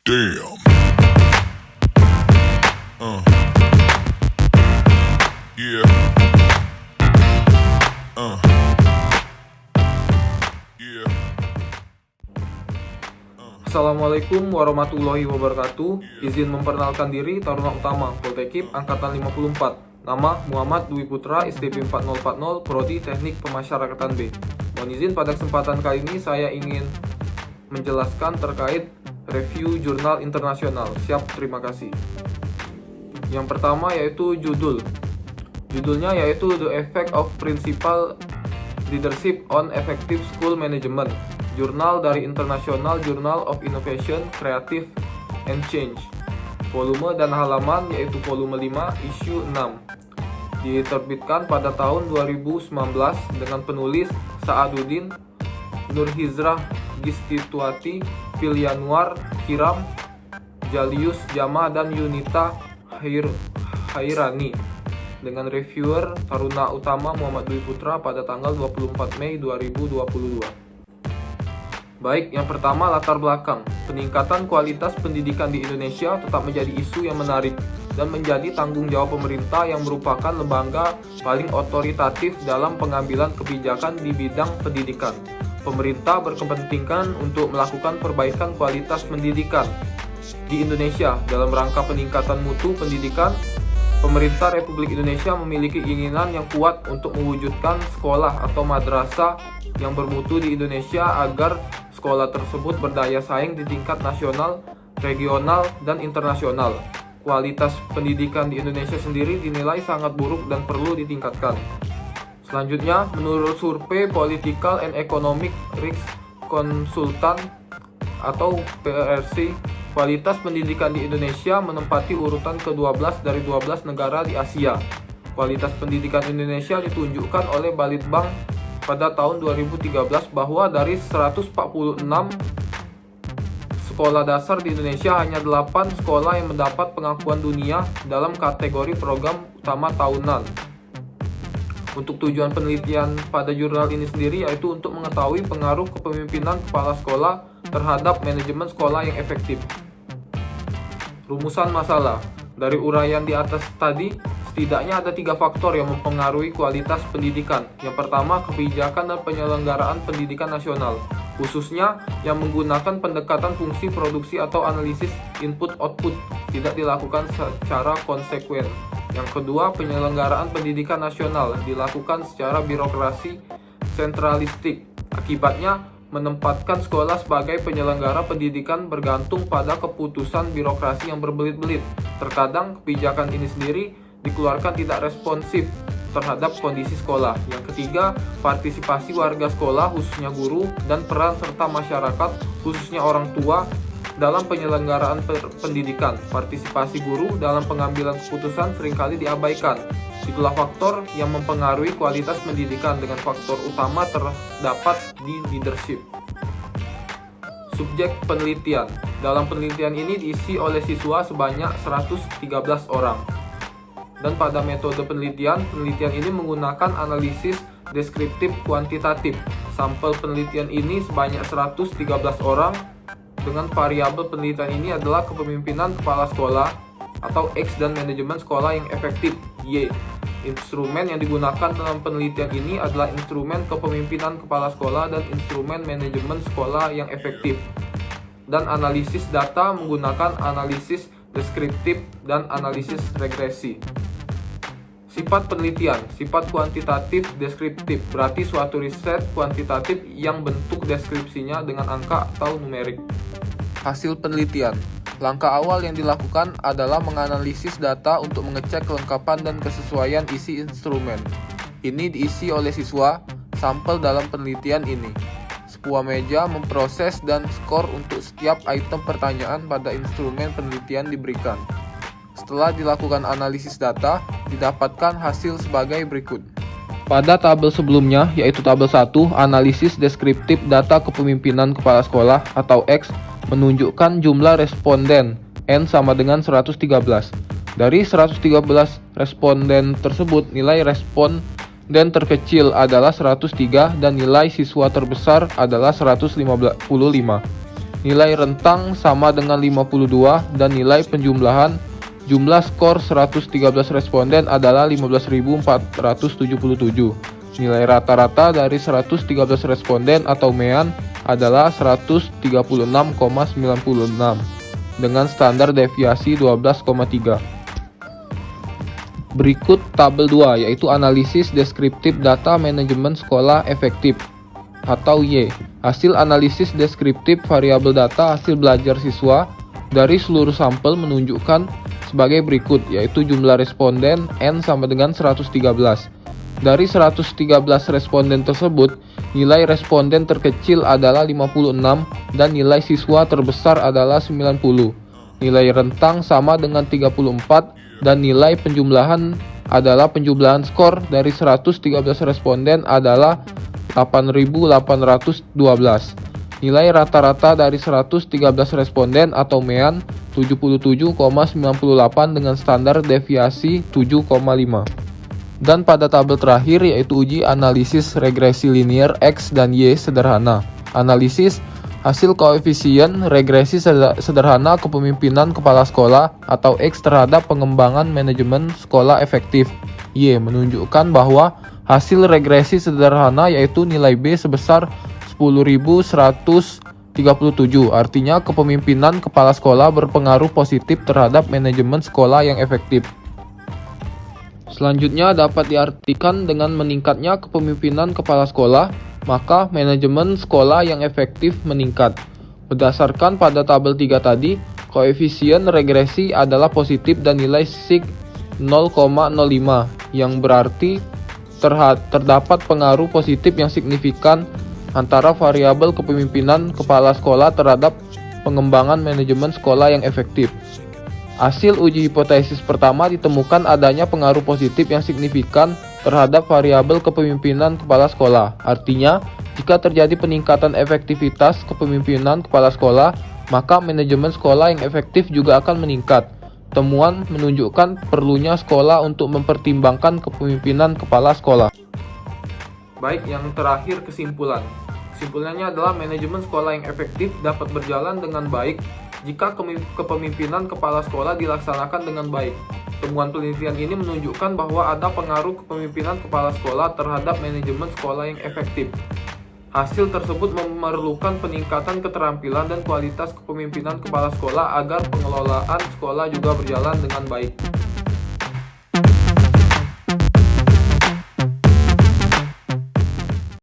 Damn. Yeah. Yeah. Assalamualaikum warahmatullahi wabarakatuh. Izin memperkenalkan diri, Taruna Utama Poltekip Angkatan 54. Nama Muhammad Dwi Putra, STP 4040, Prodi Teknik Pemasyarakatan B. Mohon izin pada kesempatan kali ini saya ingin menjelaskan terkait review jurnal internasional. Siap, terima kasih. Yang pertama yaitu judul. Judulnya yaitu The Effect of Principal Leadership on Effective School Management. Jurnal dari International Journal of Innovation, Creative and Change. Volume dan halaman yaitu volume 5, issue 6. Diterbitkan pada tahun 2019 dengan penulis Sa'aduddin Nurhizrah Gistituati, Filianuar Kiram, Jalius Jama, dan Yunita Hairani, dengan reviewer Taruna Utama Muhammad Dwi Putra pada tanggal 24 Mei 2022. Baik, yang pertama latar belakang. Peningkatan kualitas pendidikan di Indonesia tetap menjadi isu yang menarik dan menjadi tanggung jawab pemerintah yang merupakan lembaga paling otoritatif dalam pengambilan kebijakan di bidang pendidikan. Pemerintah berkepentingan untuk melakukan perbaikan kualitas pendidikan di Indonesia. Dalam rangka peningkatan mutu pendidikan, pemerintah Republik Indonesia memiliki keinginan yang kuat untuk mewujudkan sekolah atau madrasah yang bermutu di Indonesia agar sekolah tersebut berdaya saing di tingkat nasional, regional, dan internasional. Kualitas pendidikan di Indonesia sendiri dinilai sangat buruk dan perlu ditingkatkan. Selanjutnya, menurut survei Political and Economic Risk Consultant atau PRC, kualitas pendidikan di Indonesia menempati urutan ke-12 dari 12 negara di Asia. Kualitas pendidikan Indonesia ditunjukkan oleh Balitbank pada tahun 2013 bahwa dari 146 sekolah dasar di Indonesia, hanya 8 sekolah yang mendapat pengakuan dunia dalam kategori program utama tahunan. Untuk tujuan penelitian pada jurnal ini sendiri yaitu untuk mengetahui pengaruh kepemimpinan kepala sekolah terhadap manajemen sekolah yang efektif. Rumusan masalah. Dari uraian di atas tadi, setidaknya ada 3 faktor yang mempengaruhi kualitas pendidikan. Yang pertama, kebijakan dan penyelenggaraan pendidikan nasional, khususnya yang menggunakan pendekatan fungsi produksi atau analisis input-output, tidak dilakukan secara konsekuen. Yang kedua, penyelenggaraan pendidikan nasional dilakukan secara birokrasi sentralistik. Akibatnya, menempatkan sekolah sebagai penyelenggara pendidikan bergantung pada keputusan birokrasi yang berbelit-belit. Terkadang kebijakan ini sendiri dikeluarkan tidak responsif terhadap kondisi sekolah. Yang ketiga, partisipasi warga sekolah khususnya guru dan peran serta masyarakat khususnya orang tua dalam penyelenggaraan pendidikan. Partisipasi guru dalam pengambilan keputusan seringkali diabaikan. Itulah faktor yang mempengaruhi kualitas pendidikan, dengan faktor utama terdapat di leadership. Subjek penelitian. Dalam penelitian ini diisi oleh siswa sebanyak 113 orang. Dan pada metode penelitian ini menggunakan analisis deskriptif kuantitatif. Sampel penelitian ini sebanyak 113 orang. Dengan variabel penelitian ini adalah kepemimpinan kepala sekolah atau X dan manajemen sekolah yang efektif, Y. Instrumen yang digunakan dalam penelitian ini adalah instrumen kepemimpinan kepala sekolah dan instrumen manajemen sekolah yang efektif. Dan analisis data menggunakan analisis deskriptif dan analisis regresi. Sifat penelitian, sifat kuantitatif deskriptif, berarti suatu riset kuantitatif yang bentuk deskripsinya dengan angka atau numerik. Hasil penelitian. Langkah awal yang dilakukan adalah menganalisis data untuk mengecek kelengkapan dan kesesuaian isi instrumen. Ini diisi oleh siswa sampel dalam penelitian ini. Sebuah meja memproses dan skor untuk setiap item pertanyaan pada instrumen penelitian diberikan. Setelah dilakukan analisis data, didapatkan hasil sebagai berikut. Pada tabel sebelumnya, yaitu tabel 1, analisis deskriptif data kepemimpinan kepala sekolah atau X, menunjukkan jumlah responden N sama dengan 113. Dari 113 responden tersebut, nilai responden terkecil adalah 103 dan nilai siswa terbesar adalah 155. Nilai rentang sama dengan 52 dan nilai penjumlahan jumlah skor 113 responden adalah 15.477. Nilai rata-rata dari 113 responden atau MEAN adalah 136,96 dengan standar deviasi 12,3. Berikut tabel 2 yaitu analisis deskriptif data manajemen sekolah efektif atau Y. Hasil analisis deskriptif variabel data hasil belajar siswa dari seluruh sampel menunjukkan sebagai berikut, yaitu jumlah responden N sama dengan 113. Dari 113 responden tersebut, nilai responden terkecil adalah 56 dan nilai siswa terbesar adalah 90. Nilai rentang sama dengan 34 dan nilai penjumlahan adalah penjumlahan skor dari 113 responden adalah 8.812. Nilai rata-rata dari 113 responden atau MEAN 77,98 dengan standar deviasi 7,5. Dan pada tabel terakhir yaitu uji analisis regresi linear X dan Y sederhana. Analisis hasil koefisien regresi sederhana kepemimpinan kepala sekolah atau X terhadap pengembangan manajemen sekolah efektif. Y menunjukkan bahwa hasil regresi sederhana yaitu nilai B sebesar 10.137, artinya kepemimpinan kepala sekolah berpengaruh positif terhadap manajemen sekolah yang efektif. Selanjutnya dapat diartikan dengan meningkatnya kepemimpinan kepala sekolah, maka manajemen sekolah yang efektif meningkat. Berdasarkan pada tabel 3 tadi, koefisien regresi adalah positif dan nilai sig 0,05 yang berarti terdapat pengaruh positif yang signifikan antara variabel kepemimpinan kepala sekolah terhadap pengembangan manajemen sekolah yang efektif. Hasil uji hipotesis pertama ditemukan adanya pengaruh positif yang signifikan terhadap variabel kepemimpinan kepala sekolah. Artinya, jika terjadi peningkatan efektivitas kepemimpinan kepala sekolah, maka manajemen sekolah yang efektif juga akan meningkat. Temuan menunjukkan perlunya sekolah untuk mempertimbangkan kepemimpinan kepala sekolah. Baik, yang terakhir kesimpulan. Kesimpulannya adalah manajemen sekolah yang efektif dapat berjalan dengan baik jika kepemimpinan kepala sekolah dilaksanakan dengan baik. Temuan penelitian ini menunjukkan bahwa ada pengaruh kepemimpinan kepala sekolah terhadap manajemen sekolah yang efektif. Hasil tersebut memerlukan peningkatan keterampilan dan kualitas kepemimpinan kepala sekolah agar pengelolaan sekolah juga berjalan dengan baik.